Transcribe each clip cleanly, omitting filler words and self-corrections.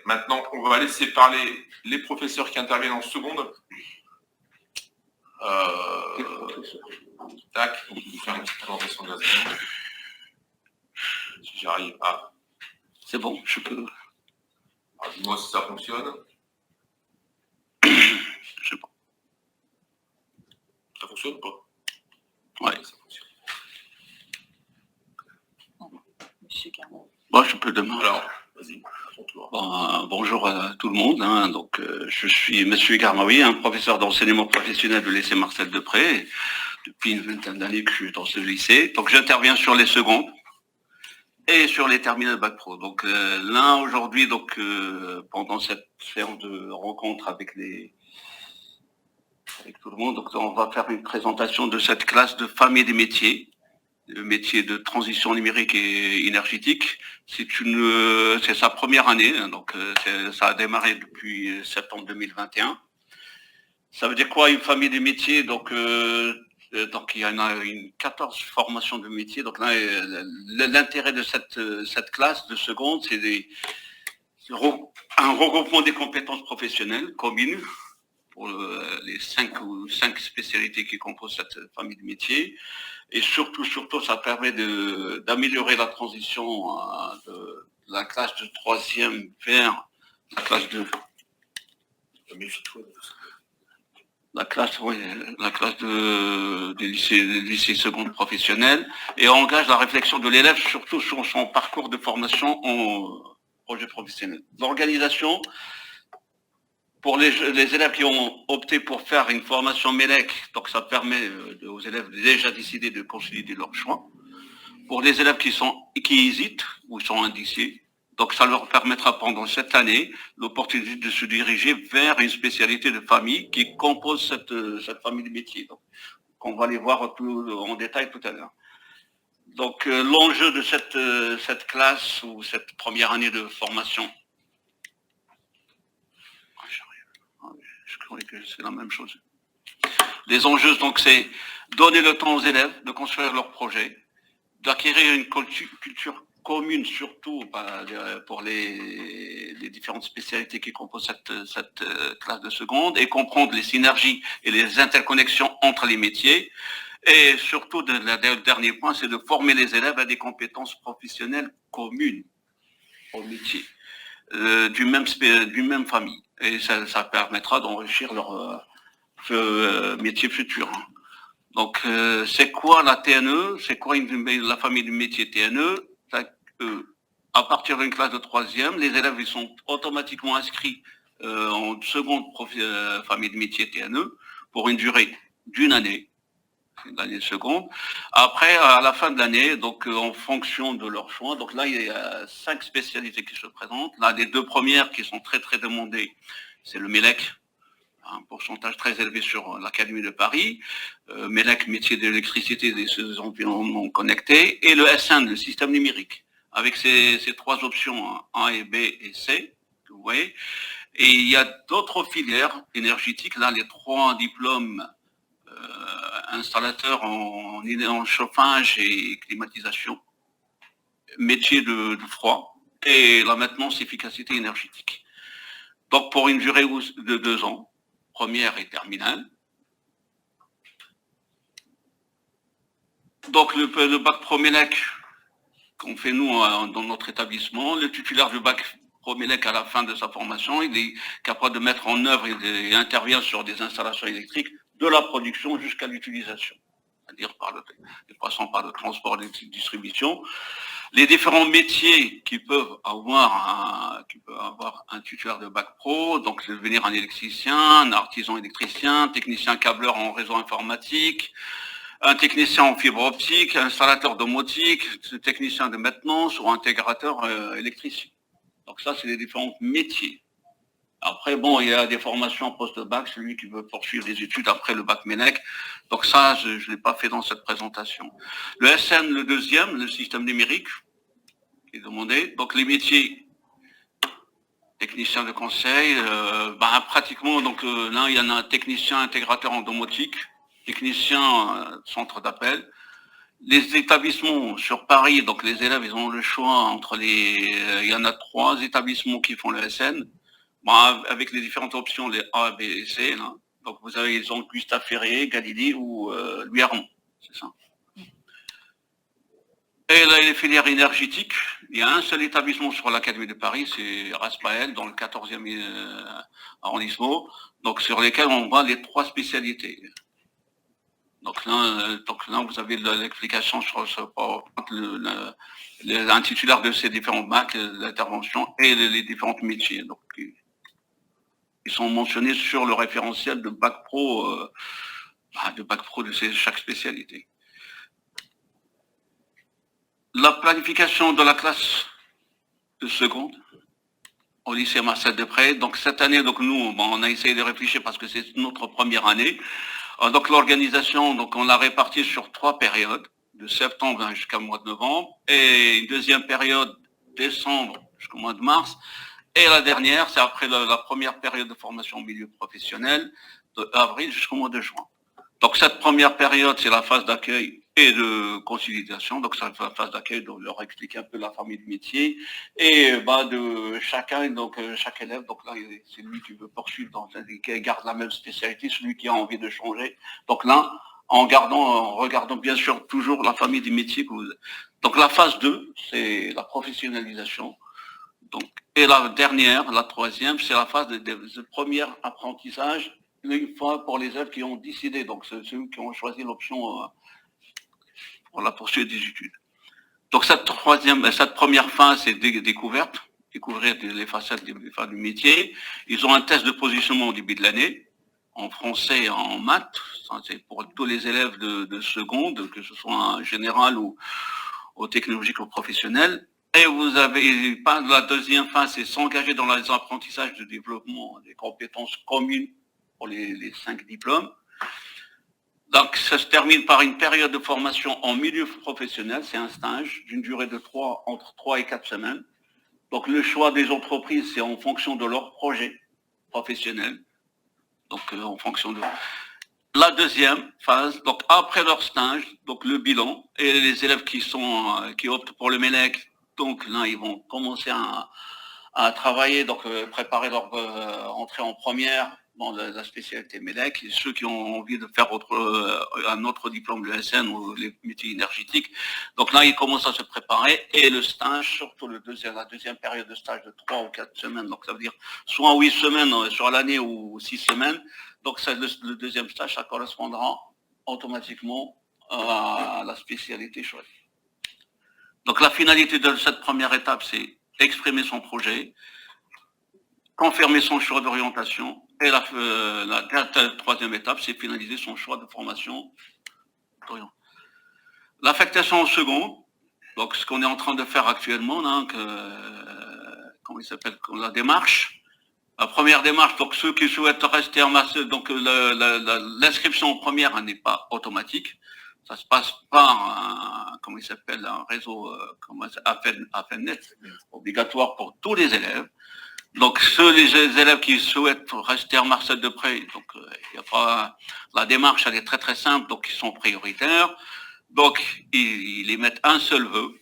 Maintenant, on va laisser parler les professeurs qui interviennent en seconde. Tac, on peut faire une petite présentation de la seconde. Si j'arrive à... C'est bon, je peux... Dis-moi si ça fonctionne. Je sais pas. Ça fonctionne ou pas? Ouais. Ça fonctionne. Monsieur Carmo. Bon, je peux demain. Alors, vas-y. Bonjour à tout le monde. Donc, je suis Monsieur Garmaoui, un professeur d'enseignement professionnel du lycée Marcel Depré. Depuis une vingtaine d'années que je suis dans ce lycée. Donc, j'interviens sur les secondes et sur les terminales Bac Pro. Donc, là, aujourd'hui, pendant cette séance de rencontre avec tout le monde, donc, on va faire une présentation de cette classe de famille des métiers. Le métier de transition numérique et énergétique. C'est sa première année, donc ça a démarré depuis septembre 2021. Ça veut dire quoi, une famille des métiers? Donc il y en a 14 formations de métiers. Donc là, l'intérêt de cette classe de seconde, c'est un regroupement des compétences professionnelles communes pour les 5 spécialités qui composent cette famille de métiers. Et surtout, ça permet d'améliorer la transition de la classe de 3e vers la classe de... La classe des lycées secondes professionnels, et engage la réflexion de l'élève, surtout sur son parcours de formation en projet professionnel. L'organisation, pour les élèves qui ont opté pour faire une formation MELEC, donc ça permet aux élèves déjà décidés de consolider leur choix. Pour les élèves qui hésitent ou sont indécis, donc ça leur permettra pendant cette année l'opportunité de se diriger vers une spécialité de famille qui compose cette famille de métiers. Donc, on va les voir en détail tout à l'heure. Donc l'enjeu de cette classe ou cette première année de formation, je croyais que c'est la même chose. Les enjeux, donc, c'est donner le temps aux élèves de construire leur projet, d'acquérir une culture commune, surtout pour les différentes spécialités qui composent cette classe de seconde, et comprendre les synergies et les interconnexions entre les métiers. Et surtout, le dernier point, c'est de former les élèves à des compétences professionnelles communes au métier, du même famille. Et ça permettra d'enrichir leur métier futur. Donc, c'est quoi la TNE? C'est quoi la famille du métier TNE? À partir d'une classe de 3e, les élèves ils sont automatiquement inscrits en seconde famille de métier TNE pour une durée d'une année, l'année seconde. Après, à la fin de l'année, donc en fonction de leur choix, donc là, il y a 5 spécialités qui se présentent. Là, les 2 premières qui sont très, très demandées, c'est le MELEC, un pourcentage très élevé sur l'Académie de Paris, MELEC, métier de l'électricité et des environnements connectés, et le SN, le système numérique, avec ces 3 options, A et B et C, que vous voyez. Et il y a d'autres filières énergétiques, là, les 3 diplômes installateurs en chauffage et climatisation, métier de froid, et la maintenance efficacité énergétique. Donc, pour une durée de 2 ans, première et terminale. Donc, le bac Pro MELEC qu'on fait nous dans notre établissement, le titulaire du bac Pro MELEC à la fin de sa formation, il est capable de mettre en œuvre et intervient sur des installations électriques de la production jusqu'à l'utilisation, c'est-à-dire passant par le transport et la distribution. Les différents métiers qui peuvent avoir un titulaire de bac pro, donc devenir un électricien, un artisan électricien, technicien câbleur en réseau informatique, un technicien en fibre optique, installateur domotique, technicien de maintenance ou intégrateur électricien. Donc ça, c'est les différents métiers. Après, bon, il y a des formations post-bac, celui qui veut poursuivre des études après le bac MELEC. Donc ça, je ne l'ai pas fait dans cette présentation. Le SN, le 2e, le système numérique, qui est demandé. Donc les métiers, technicien de conseil, pratiquement, donc là, il y en a un technicien intégrateur en domotique, technicien centre d'appel, Les établissements sur Paris, donc les élèves, ils ont le choix entre il y en a 3 établissements qui font le SN, bon, avec les différentes options, les A, B et C, là. Donc vous avez, ils ont Gustave Ferrier, Galilée ou Louis Armand, c'est ça. Et là, les filières énergétiques, il y a un seul établissement sur l'Académie de Paris, c'est Raspaël, dans le 14e arrondissement, donc sur lesquels on voit les 3 spécialités. Donc là, vous avez l'explication sur l'intitulaire de ces différents bacs, l'intervention et les différents métiers. Donc, ils sont mentionnés sur le référentiel de bac pro, de chaque spécialité. La planification de la classe de seconde au lycée Marcel Deprez. Donc cette année, donc nous, on a essayé de réfléchir parce que c'est notre première année. Donc l'organisation, donc on l'a répartie sur 3 périodes, de septembre jusqu'au mois de novembre, et une deuxième période, décembre jusqu'au mois de mars, et la dernière, c'est après la première période de formation au milieu professionnel, de avril jusqu'au mois de juin. Donc cette première période, c'est la phase d'accueil et de consolidation. Donc c'est la phase d'accueil, donc leur expliquer un peu la famille de métier et de chacun, donc chaque élève. Donc là, c'est lui qui veut poursuivre, qui garde la même spécialité, celui qui a envie de changer. Donc là, en regardant bien sûr toujours la famille des métiers que vous. Donc la phase 2, c'est la professionnalisation. Donc, et la dernière, la troisième, c'est la phase de premier apprentissage, une fois pour les élèves qui ont décidé, donc ceux qui ont choisi l'option pour la poursuite des études. Donc cette première phase, c'est découvrir les facettes du métier. Ils ont un test de positionnement au début de l'année, en français et en maths. C'est pour tous les élèves de seconde, que ce soit en général ou technologique ou professionnel. Et vous avez la deuxième phase, c'est s'engager dans les apprentissages de développement des compétences communes pour les 5 diplômes. Donc, ça se termine par une période de formation en milieu professionnel. C'est un stage d'une durée de entre 3 et 4 semaines. Donc, le choix des entreprises, c'est en fonction de leur projet professionnel. Donc, en fonction de. La deuxième phase, donc après leur stage, donc le bilan, et les élèves qui optent pour le MELEC, donc là, ils vont commencer à travailler, donc préparer leur entrée en première dans la spécialité MELEC, et ceux qui ont envie de faire un autre diplôme de SN ou les métiers énergétiques. Donc là, ils commencent à se préparer, et le stage, surtout la deuxième période de stage de 3 ou 4 semaines, donc ça veut dire soit 8 semaines sur l'année ou 6 semaines. Donc le deuxième stage, ça correspondra automatiquement à la spécialité choisie. Donc la finalité de cette première étape, c'est exprimer son projet, confirmer son choix d'orientation, et la troisième étape, c'est finaliser son choix de formation d'orientation. L'affectation en seconde, donc ce qu'on est en train de faire actuellement, donc, comment il s'appelle, la démarche. La première démarche, donc ceux qui souhaitent rester en masse, donc l'inscription en première n'est pas automatique. Ça se passe par un réseau AFENet, obligatoire pour tous les élèves. Donc les élèves qui souhaitent rester en Marcel Deprez, donc il y a pas, la démarche elle est très très simple, donc ils sont prioritaires. Donc ils émettent un seul vœu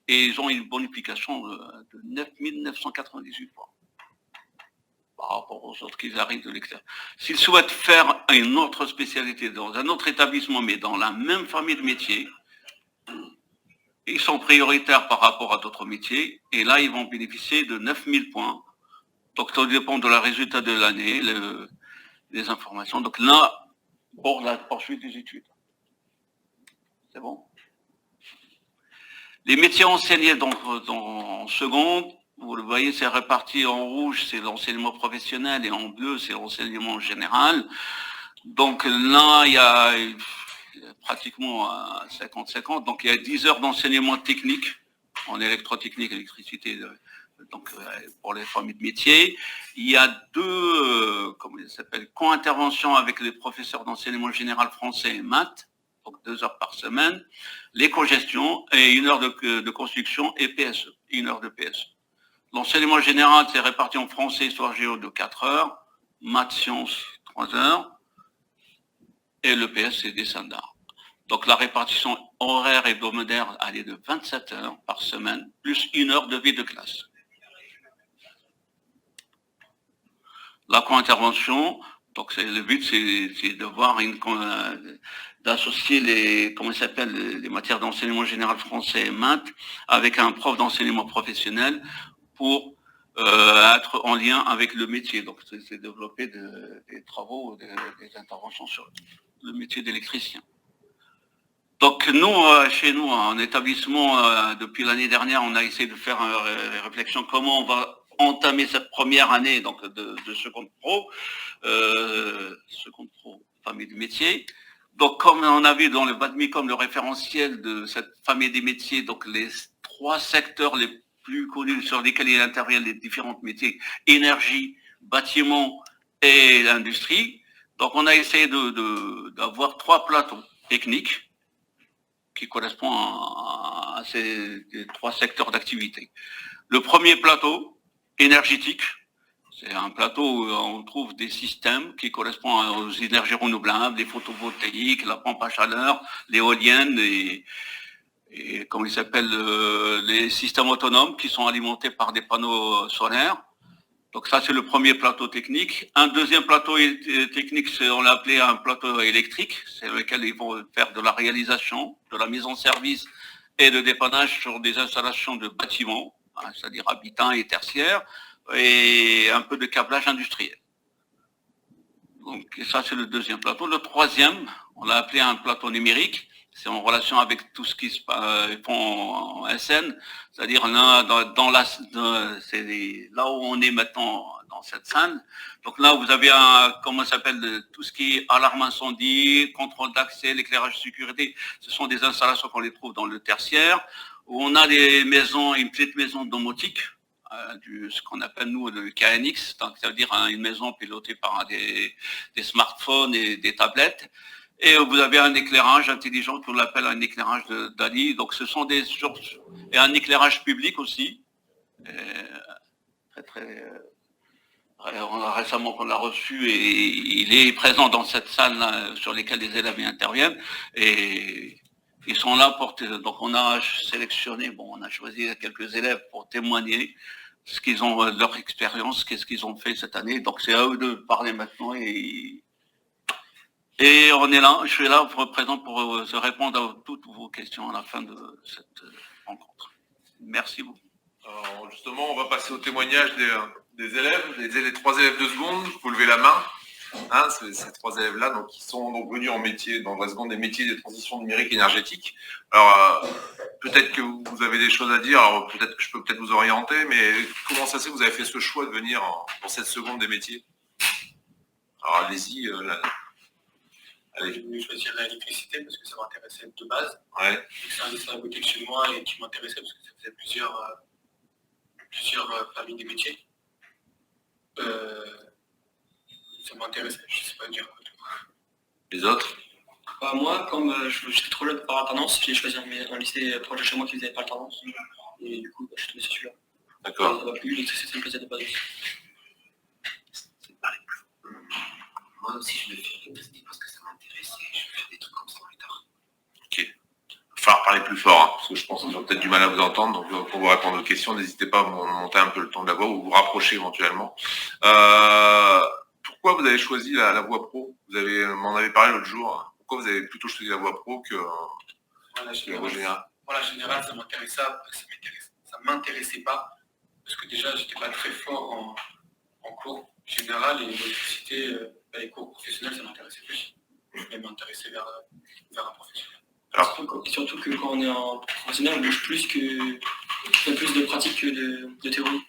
et ils ont une bonification de 9 998 points par rapport aux autres qui arrivent de l'extérieur. S'ils souhaitent faire une autre spécialité dans un autre établissement, mais dans la même famille de métiers, ils sont prioritaires par rapport à d'autres métiers, et là, ils vont bénéficier de 9000 points. Donc, ça dépend de la résultat de l'année, les informations. Donc là, pour la poursuite des études. C'est bon? Les métiers enseignés en seconde, vous le voyez, c'est réparti en rouge, c'est l'enseignement professionnel, et en bleu, c'est l'enseignement général. Donc là, il y a pratiquement 50-50. Donc il y a 10 heures d'enseignement technique, en électrotechnique, électricité, donc pour les familles de métiers. Il y a 2, comment il s'appelle, co-interventions avec les professeurs d'enseignement général français et maths, donc 2 heures par semaine, l'éco-gestion et 1 heure de construction et PSE, 1 heure de PSE. L'enseignement général, c'est réparti en français, histoire géo de 4 heures, maths, sciences, 3 heures, et le PS, c'est des standards. Donc la répartition horaire hebdomadaire, elle est de 27 heures par semaine, plus 1 heure de vie de classe. La co-intervention, donc le but, c'est de voir d'associer les matières d'enseignement général français et maths avec un prof d'enseignement professionnel pour être en lien avec le métier. Donc c'est développer des travaux, des interventions sur le métier d'électricien. Donc nous, chez nous, en établissement, depuis l'année dernière, on a essayé de faire une réflexion comment on va entamer cette première année donc de seconde pro, famille de métiers. Donc comme on a vu dans le Badmicom le référentiel de cette famille des métiers, donc les 3 secteurs les plus connus sur lesquels il interviennent les différents métiers, énergie, bâtiment et l'industrie. Donc on a essayé d'avoir 3 plateaux techniques qui correspond à ces 3 secteurs d'activité. Le premier plateau, énergétique, c'est un plateau où on trouve des systèmes qui correspondent aux énergies renouvelables, les photovoltaïques, la pompe à chaleur, l'éolienne et comment il s'appelle, les systèmes autonomes qui sont alimentés par des panneaux solaires. Donc ça, c'est le premier plateau technique. Un deuxième plateau technique, on l'a appelé un plateau électrique, c'est lequel ils vont faire de la réalisation, de la mise en service et de dépannage sur des installations de bâtiments, c'est-à-dire habitants et tertiaires, et un peu de câblage industriel. Donc ça, c'est le deuxième plateau. Le troisième, on l'a appelé un plateau numérique. C'est en relation avec tout ce qui se font en SN, c'est-à-dire là, c'est là où on est maintenant dans cette salle. Donc là, vous avez comment ça s'appelle, tout ce qui est alarme incendie, contrôle d'accès, l'éclairage sécurité. Ce sont des installations qu'on les trouve dans le tertiaire, où on a des maisons, une petite maison domotique, ce qu'on appelle nous le KNX, donc ça veut dire une maison pilotée par des smartphones et des tablettes. Et vous avez un éclairage intelligent qu'on appelle un éclairage d'Ali. Donc ce sont des sources et un éclairage public aussi. Récemment qu'on l'a reçu et il est présent dans cette salle là, sur lesquelles les élèves interviennent et ils sont là pour donc on a sélectionné, on a choisi quelques élèves pour témoigner ce qu'ils ont, leur expérience, qu'est-ce qu'ils ont fait cette année. Donc c'est à eux de parler maintenant et on est là, je suis là présent pour répondre à toutes vos questions à la fin de cette rencontre. Merci beaucoup. Alors justement, on va passer au témoignage des élèves, les 3 élèves de seconde. Vous levez la main. Hein, ces 3 élèves-là, donc qui sont donc venus en métier, dans la seconde des métiers des transitions numériques énergétiques. Alors peut-être que vous avez des choses à dire. Alors peut-être que je peux vous orienter, mais comment ça se fait que vous avez fait ce choix de venir pour cette seconde des métiers? Alors allez-y. J'ai voulu choisir l'électricité parce que ça m'intéressait de base. Ouais. C'est un lycée à côté de chez moi et qui m'intéressait parce que ça faisait plusieurs familles des métiers. Ça m'intéressait, je ne sais pas dire. Les autres? Moi, comme j'étais trop jeune par alternance, j'ai choisi un lycée proche de chez moi qui faisait pas alternance. Et du coup, je suis tombé sur celui-là. D'accord. Ça m'a plu, l'électricité me plaisait de base. Moi aussi, je le fais l'électricité parce que ça m'intéresse et je vais faire des trucs comme ça plus tard. Ok. Il va falloir parler plus fort, parce que je pense qu'ils ont peut-être du mal à vous entendre. Donc, pour vous répondre aux questions, n'hésitez pas à monter un peu le ton de la voix ou vous rapprocher éventuellement. Pourquoi vous avez choisi la voie pro? Vous m'en avez parlé l'autre jour. Pourquoi vous avez plutôt choisi la voie pro que la voie générale? Moi, la générale, ça m'intéressait pas parce que déjà, j'étais pas très fort en cours général et l'électricité, les cours professionnels, ça m'intéressait plus. Je m'intéressais vers un professionnel. Et surtout que quand on est en professionnel, on bouge plus il y a plus de pratique que de théorie.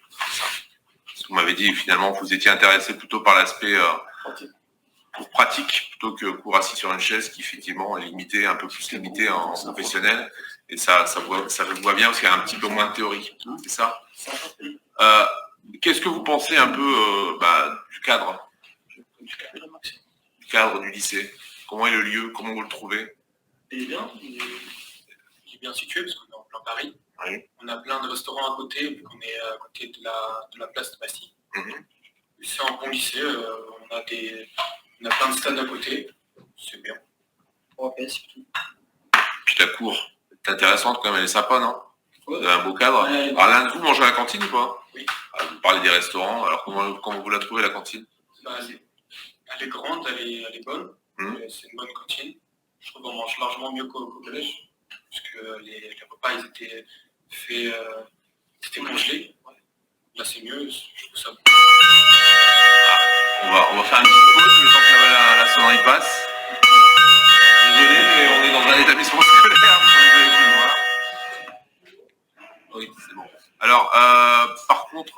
Vous m'avez dit finalement que vous étiez intéressé plutôt par l'aspect pratique plutôt que cours assis sur une chaise qui effectivement est limité, un peu plus limité en professionnel. Et ça le voit bien parce qu'il y a un petit peu moins de théorie. C'est ça? Qu'est-ce que vous pensez un peu du cadre? Du cadre du lycée? Comment est le lieu? Comment vous le trouvez? Il est bien situé parce qu'on est en plein Paris. Oui. On a plein de restaurants à côté, vu qu'on est à côté de la place de Bastille. Mm-hmm. C'est un bon lycée, on a plein de stades à côté, c'est bien. Pour APS surtout. la cour est intéressante quand même, elle est sympa, non? Vous avez un beau cadre. Ouais. Alors l'un de vous mange à la cantine ou pas? Oui. Vous parlez des restaurants, alors comment vous la trouvez la cantine? Elle est grande, elle est bonne. C'est une bonne cantine. Je trouve qu'on mange largement mieux qu'au collège, puisque les repas ils étaient faits, c'était congelé. Ouais. Là c'est mieux, je trouve ça bon. On va faire une petite pause, le temps que la sonnerie passe. Désolé, mais on est dans un établissement scolaire, comme vous avez pu le voir. Oui, c'est bon. Alors, par contre,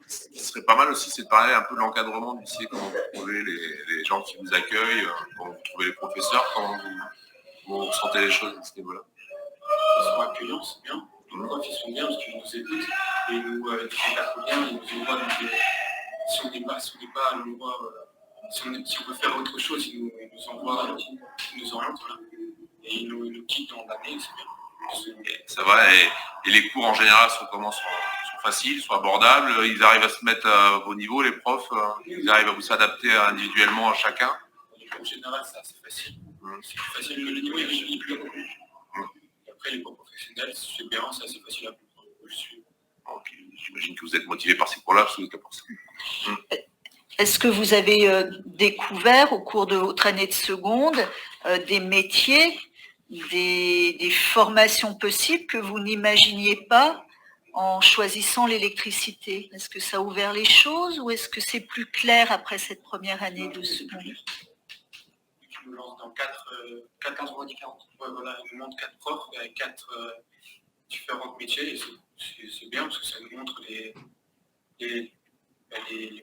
ce qui serait pas mal aussi, c'est de parler un peu de l'encadrement du lycée, comment vous trouvez les gens qui vous accueillent, comment vous trouvez les professeurs, comment vous ressentez les choses à ce niveau-là. Ils sont accueillants, c'est bien. Les profs, ils sont bien parce qu'ils nous écoutent et ils nous encadrent bien, ils nous envoient si on n'est pas à l'endroit, si on veut faire autre chose, ils nous envoient, ils nous orientent, voilà. Et ils nous guident dans l'année, c'est bien. Ça va, et les cours en général sont faciles, sont abordables, ils arrivent à se mettre à vos niveaux, les profs, ils arrivent à vous s'adapter individuellement à chacun. Les cours en général, c'est assez facile. C'est plus facile que le niveau est plus haut. Après, les cours professionnels, c'est bien, c'est assez facile à comprendre. Okay. J'imagine que vous êtes motivé par ces cours-là, parce que vous êtes pour ça. Est-ce que vous avez découvert au cours de votre année de seconde des métiers, des formations possibles que vous n'imaginiez pas en choisissant l'électricité? Est-ce que ça a ouvert les choses ou est-ce que c'est plus clair après cette première année de seconde? Tu nous lances dans 4 endroits différents. Ouais, voilà, il nous montre 4 profs avec 4 différents métiers et c'est bien parce que ça nous montre les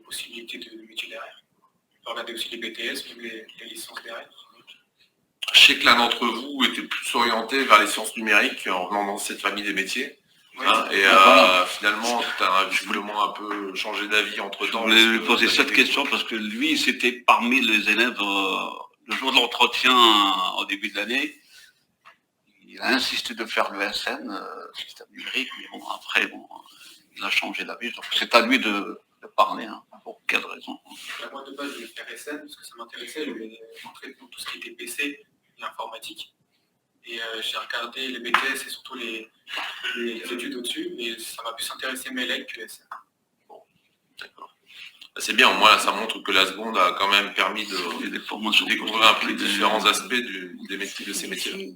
possibilités de métiers derrière. On va regarder aussi les BTS, les licences derrière. Je sais que l'un d'entre vous était plus orienté vers les sciences numériques en venant dans cette famille des métiers. Ouais. Hein, et finalement, tu as visiblement un peu changé d'avis entre-temps. Je voulais lui poser cette question parce que lui, c'était parmi les élèves, le jour de l'entretien au début de l'année, il a insisté de faire le SN, système numérique, mais bon, après, il a changé d'avis. Donc c'est à lui de parler, hein, pour quelle raison. Moi, de base, je voulais faire SN parce que ça m'intéressait. Je voulais rentrer dans tout ce qui était PC et informatique. Et j'ai regardé les BTS et surtout les études au-dessus, et ça m'a plus intéressé MELEC que SN. Bon, d'accord. C'est bien, au moins ça montre que la seconde a quand même permis de découvrir un peu les différents aspects des métiers, de ces métiers.